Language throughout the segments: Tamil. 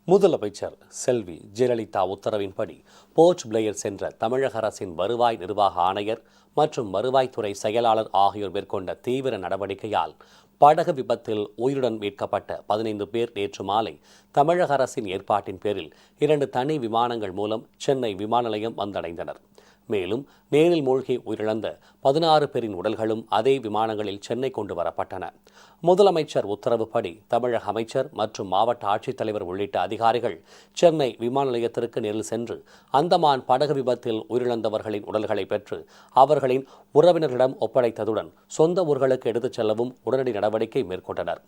முதலமைச்சர் செல்வி ஜெயலலிதா உத்தரவின்படி போர்ட் பிளேயர் சென்ற தமிழக அரசின் வருவாய் நிர்வாக ஆணையர் மற்றும் வருவாய்த்துறை செயலாளர் ஆகியோர் மேற்கொண்ட தீவிர நடவடிக்கையால் படகு விபத்தில் உயிருடன் மீட்கப்பட்ட 15 பேர் நேற்று மாலை தமிழக அரசின் ஏற்பாட்டின் பேரில் 2 தனி விமானங்கள் மூலம் சென்னை விமான நிலையம் வந்தடைந்தனர். மேலும் நேரில் மூழ்கி உயிரிழந்த 16 பேரின் உடல்களும் அதே விமானங்களில் சென்னை கொண்டு வரப்பட்டன. முதலமைச்சர் உத்தரவுப்படி தமிழக அமைச்சர் மற்றும் மாவட்ட ஆட்சித்தலைவர் உள்ளிட்ட அதிகாரிகள் சென்னை விமான நிலையத்திற்கு நேரில் சென்று அந்தமான் படகு விபத்தில் உயிரிழந்தவர்களின் உடல்களை பெற்று அவர்களின் உறவினர்களிடம் ஒப்படைத்ததுடன் சொந்த ஊர்களுக்கு எடுத்துச் செல்லவும் உடனடி நடவடிக்கை மேற்கொண்டனர்.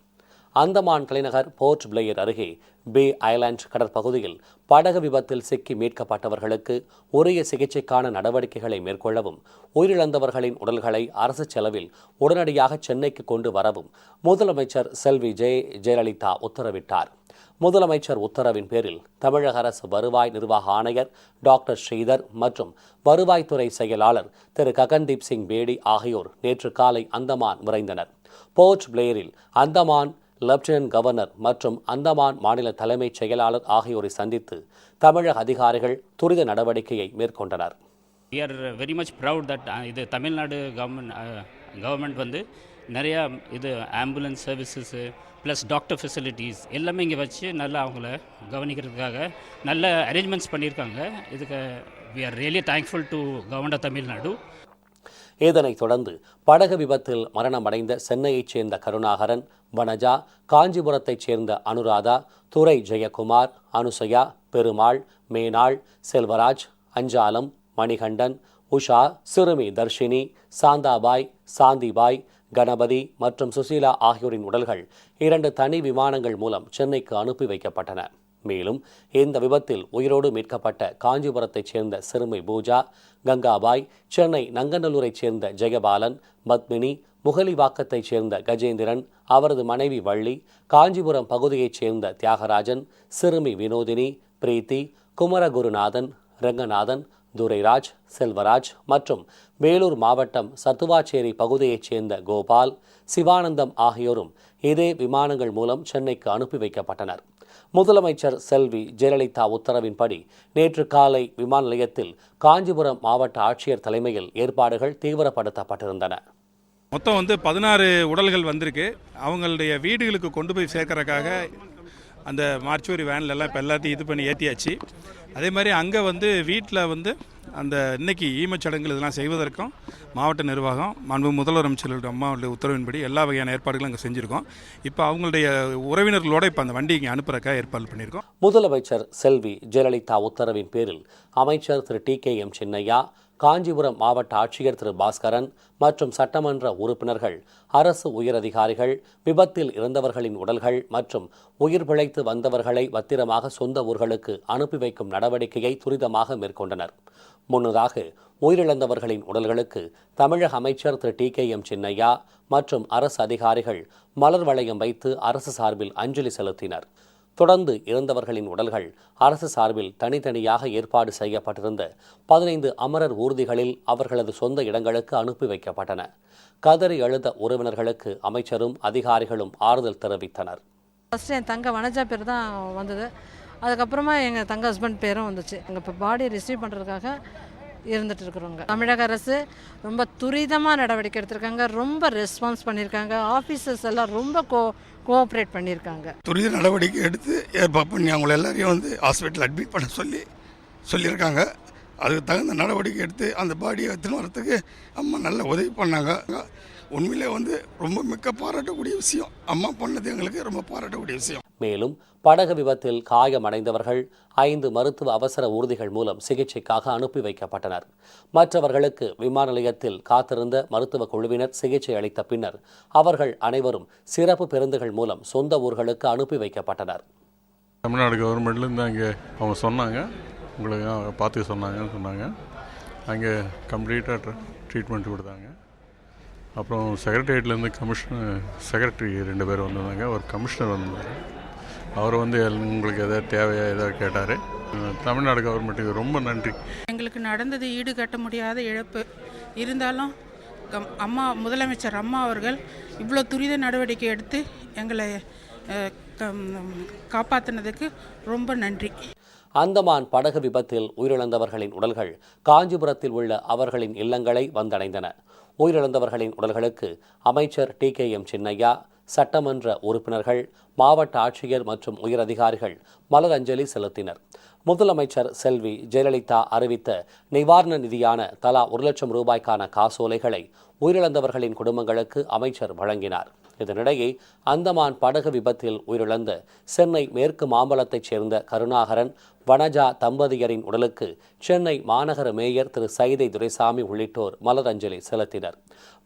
அந்தமான் தலைநகர் போர்ட் பிளேயர் அருகே பே ஐலாண்ட் கடற்பகுதியில் படகு விபத்தில் சிக்கி மீட்கப்பட்டவர்களுக்கு உரிய சிகிச்சைக்கான நடவடிக்கைகளை மேற்கொள்ளவும் உயிரிழந்தவர்களின் உடல்களை அரசு செலவில் உடனடியாக சென்னைக்கு கொண்டு வரவும் முதலமைச்சர் செல்வி ஜெயலலிதா உத்தரவிட்டார். முதலமைச்சர் உத்தரவின் பேரில் தமிழக அரசு வருவாய் நிர்வாக ஆணையர் டாக்டர் ஸ்ரீதர் மற்றும் வருவாய்த்துறை செயலாளர் திரு ககன்தீப் சிங் பேடி ஆகியோர் நேற்று காலை அந்தமான் விரைந்தனர். போர்ட் பிளேயரில் அந்தமான் லெப்டினன்ட் கவர்னர் மற்றும் அந்தமான் மாநில தலைமைச் செயலாளர் ஆகியோரை சந்தித்து தமிழக அதிகாரிகள் துரித நடவடிக்கையை மேற்கொண்டனர். We are very much proud that இது தமிழ்நாடு கவர்மெண்ட் வந்து நிறையா இது ambulance services plus doctor facilities எல்லாமே இங்கே வச்சு நல்லா அவங்கள கவனிக்கிறதுக்காக நல்ல அரேஞ்ச்மெண்ட்ஸ் பண்ணியிருக்காங்க. இதுக்கு we are really thankful to government of Tamil Nadu. இதனைத் தொடர்ந்து படகு விபத்தில் மரணமடைந்த சென்னையைச் சேர்ந்த கருணாகரன், வனஜா, காஞ்சிபுரத்தைச் சேர்ந்த அனுராதா, துரை ஜெயக்குமார், அனுசயா, பெருமாள், மேனாள், செல்வராஜ், அஞ்சாலம், மணிகண்டன், உஷா, சிறுமி தர்ஷினி, சாந்தாபாய், சாந்திபாய், கணபதி மற்றும் சுசீலா ஆகியோரின் உடல்கள் 2 தனி விமானங்கள் மூலம் சென்னைக்கு அனுப்பி வைக்கப்பட்டன. மேலும் இந்த விபத்தில் உயிரோடு மீட்கப்பட்ட காஞ்சிபுரத்தைச் சேர்ந்த சிறுமி பூஜா, கங்காபாய், சென்னை நங்கநல்லூரைச் சேர்ந்த ஜெயபாலன், பத்மினி, முகலிவாக்கத்தைச் சேர்ந்த கஜேந்திரன், அவரது மனைவி வள்ளி, காஞ்சிபுரம் பகுதியைச் சேர்ந்த தியாகராஜன், சிறுமி வினோதினி, பிரீத்தி, குமரகுருநாதன், ரங்கநாதன், துரைராஜ், செல்வராஜ் மற்றும் வேலூர் மாவட்டம் சத்துவாச்சேரி பகுதியைச் சேர்ந்த கோபால், சிவானந்தம் ஆகியோரும் இதே விமானங்கள் மூலம் சென்னைக்கு அனுப்பி வைக்கப்பட்டனர். முதலமைச்சர் செல்வி ஜெயலலிதா உத்தரவின்படி நேற்று காலை விமான நிலையத்தில் காஞ்சிபுரம் மாவட்ட ஆட்சியர் தலைமையில் ஏற்பாடுகள் தீவிரப்படுத்தப்பட்டிருந்தன. மொத்தம் 16 உடல்கள் வந்திருக்கு. அவங்களுடைய வீடுகளுக்கு கொண்டு போய் சேர்க்கறதுக்காக அந்த மார்ச்சுவரி வேன்லலாம் இப்போ எல்லாத்தையும் இது பண்ணி ஏற்றியாச்சு. அதே மாதிரி அங்கே வீட்டில் அந்த இன்னைக்கு ஈமச்சடங்குகள் இதெல்லாம் செய்வதற்கும் மாவட்ட நிர்வாகம் மாண்பு முதலமைச்சருடைய அம்மாவுடைய உத்தரவின்படி எல்லா வகையான ஏற்பாடுகளும் அங்கே செஞ்சுருக்கோம். இப்போ அவங்களுடைய உறவினர்களோட இப்போ அந்த வண்டி இங்கே அனுப்புறதுக்காக ஏற்பாடு பண்ணியிருக்கோம். முதலமைச்சர் செல்வி ஜெயலலிதா உத்தரவின் பேரில் அமைச்சர் திரு TKM சின்னையா, காஞ்சிபுரம் மாவட்ட ஆட்சியர் திரு பாஸ்கரன் மற்றும் சட்டமன்ற உறுப்பினர்கள், அரசு உயரதிகாரிகள் விபத்தில் இறந்தவர்களின் உடல்கள் மற்றும் உயிர் பிழைத்து வந்தவர்களை பத்திரமாக சொந்த ஊர்களுக்கு அனுப்பி வைக்கும் நடவடிக்கையை துரிதமாக மேற்கொண்டனர். முன்னதாக உயிரிழந்தவர்களின் உடல்களுக்கு தமிழக அமைச்சர் திரு TKM சின்னையா மற்றும் அரசு அதிகாரிகள் மலர் வளையம் வைத்து அரசு சார்பில் அஞ்சலி செலுத்தினர். தொடர்ந்து இறந்தவர்களின் உடல்கள் அரசு சார்பில் தனித்தனியாக ஏற்பாடு செய்யப்பட்டிருந்த 15 அமரர் ஊர்திகளில் அவர்களது சொந்த இடங்களுக்கு அனுப்பி வைக்கப்பட்டன. கதறி அழுத உறவினர்களுக்கு அமைச்சரும் அதிகாரிகளும் ஆறுதல் தெரிவித்தனர். ஃபஸ்ட்டு என் தங்க வனஜா பேர் தான் வந்தது. அதுக்கப்புறமா எங்கள் தங்க ஹஸ்பண்ட் பேரும் வந்துச்சு. எங்கள் இப்போ பாடியை ரிசீவ் பண்ணுறதுக்காக இருந்துட்டு இருக்கிறவங்க. தமிழக அரசு ரொம்ப துரிதமாக நடவடிக்கை எடுத்திருக்காங்க, ரொம்ப ரெஸ்பான்ஸ் பண்ணியிருக்காங்க. ஆஃபீஸர்ஸ் எல்லாம் ரொம்ப கோஆப்ரேட் பண்ணியிருக்காங்க. துரித நடவடிக்கை எடுத்து ஏற்பாடு பண்ணி அவங்கள எல்லாரையும் ஹாஸ்பிட்டல் அட்மிட் பண்ண சொல்லியிருக்காங்க. அதுக்கு தகுந்த நடவடிக்கை எடுத்து அந்த பாடியை எடுத்துன்னு வரத்துக்கு அம்மா நல்ல உதவி பண்ணாங்க. உண்மையிலே ரொம்ப மிக்க பாராட்டக்கூடிய விஷயம். அம்மா பண்ணது எங்களுக்கு ரொம்ப பாராட்டக்கூடிய விஷயம். மேலும் படகு விபத்தில் காயமடைந்தவர்கள் 5 மருத்துவ அவசர ஊர்திகள் மூலம் சிகிச்சைக்காக அனுப்பி வைக்கப்பட்டனர். மற்றவர்களுக்கு விமான நிலையத்தில் காத்திருந்த மருத்துவ குழுவினர் சிகிச்சை அளித்த பின்னர் அவர்கள் அனைவரும் சிறப்பு பேருந்துகள் மூலம் சொந்த ஊர்களுக்கு அனுப்பி வைக்கப்பட்டனர். தமிழ்நாடு கவர்மெண்ட்லேருந்து அங்கே அவங்க சொன்னாங்க, உங்களுக்கு பார்த்து சொன்னாங்க. அங்கே கம்ப்ளீட்டாக ட்ரீட்மெண்ட் கொடுத்தாங்க. அப்புறம் செக்ரட்டரியேட்லேருந்து செக்ரட்டரி 2 பேர் வந்திருந்தாங்க. ஒரு கமிஷனர் வந்திருந்தாங்க. அவர் உங்களுக்கு எதாவது தேவையா எதாவது கேட்டார். தமிழ்நாடு கவர்மெண்ட்டுக்கு ரொம்ப நன்றி. எங்களுக்கு நடந்தது ஈடுகட்ட முடியாத இழப்பு. இருந்தாலும் முதலமைச்சர் அம்மா அவர்கள் இவ்வளோ துரித நடவடிக்கை எடுத்து எங்களை காப்பாற்றினதுக்கு ரொம்ப நன்றி. அந்தமான் படகு விபத்தில் உயிரிழந்தவர்களின் உடல்கள் காஞ்சிபுரத்தில் உள்ள அவர்களின் இல்லங்களை வந்தடைந்தன. உயிரிழந்தவர்களின் உடல்களுக்கு அமைச்சர் TKM சின்னையா, சட்டமன்ற உறுப்பினர்கள், மாவட்ட ஆட்சியர் மற்றும் உயரதிகாரிகள் மலரஞ்சலி செலுத்தினர். முதலமைச்சர் செல்வி ஜெயலலிதா அறிவித்த நிவாரண நிதியான தலா 1 லட்சம் ரூபாய்க்கான காசோலைகளை உயிரிழந்தவர்களின் குடும்பங்களுக்கு அமைச்சர் வழங்கினார். இதனிடையே அந்தமான் படகு விபத்தில் உயிரிழந்த சென்னை மேற்கு மாம்பலத்தைச் சேர்ந்த கருணாகரன், வனஜா தம்பதியரின் உடலுக்கு சென்னை மாநகர மேயர் திரு சைதை துரைசாமி உள்ளிட்டோர் மலரஞ்சலி செலுத்தினர்.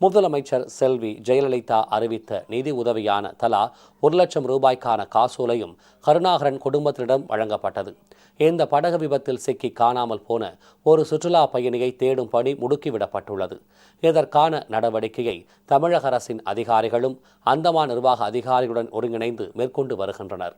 முதலமைச்சர் செல்வி ஜெயலலிதா அறிவித்த நிதி உதவியான தலா 1 லட்சம் ரூபாய்க்கான காசோலையும் கருணாகரன் குடும்பத்திடம் வழங்கப்பட்டது. இந்த படகு விபத்தில் சிக்கி காணாமல் போன ஒரு சுற்றுலா பயணியை தேடும் பணி முடுக்கிவிடப்பட்டுள்ளது. இதற்கான நடவடிக்கையை தமிழக அரசின் அதிகாரிகளும் அந்தமான் நிர்வாக அதிகாரிகளுடன் ஒருங்கிணைந்து மேற்கொண்டு வருகின்றனர்.